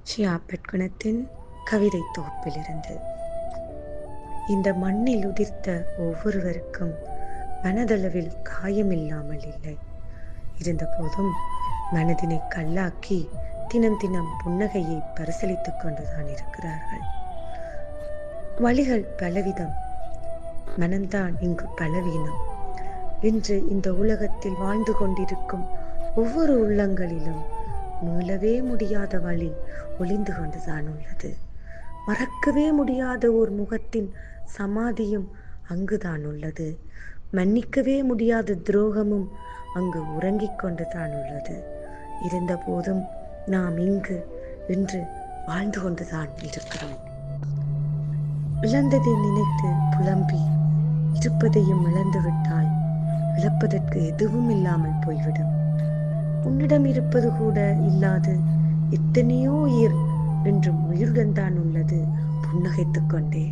ஷியா பெட்குணத்தின் கவிதை தொகுப்பிலிருந்து. இந்த மண்ணில் உதிர்த்த ஒவ்வொருவருக்கும் மனதளவில் காயமில்லாமல் இல்லை. இருந்தபோதும் மனதினை கல்லாக்கி தினம் தினம் புன்னகையை பரிசீலித்துக் கொண்டுதான் இருக்கிறார்கள். வழிகள் பலவிதம், மனம்தான் இங்கு பலவீனம். இன்று இந்த உலகத்தில் வாழ்ந்து கொண்டிருக்கும் ஒவ்வொரு உள்ளங்களிலும் மீளவே முடியாத வழி ஒளிந்து கொண்டுதான் உள்ளது. மறக்கவே முடியாத ஒரு முகத்தின் சமாதியும் அங்குதான் உள்ளது. மன்னிக்கவே முடியாத துரோகமும் அங்கு உறங்கிக் கொண்டுதான் உள்ளது. இருந்த போதும் நாம் இன்று வாழ்ந்து கொண்டுதான் இருக்கிறோம். இழந்ததை நினைத்து புலம்பி இருப்பதையும் இழந்துவிட்டால் இழப்பதற்கு எதுவும் இல்லாமல் போய்விடும். உன்னிடம் இருப்பது கூட இல்லாது எத்தனையோ உயிர் என்றும் உயிருடன் தான் உள்ளது புன்னகைத்துக் கொண்டே.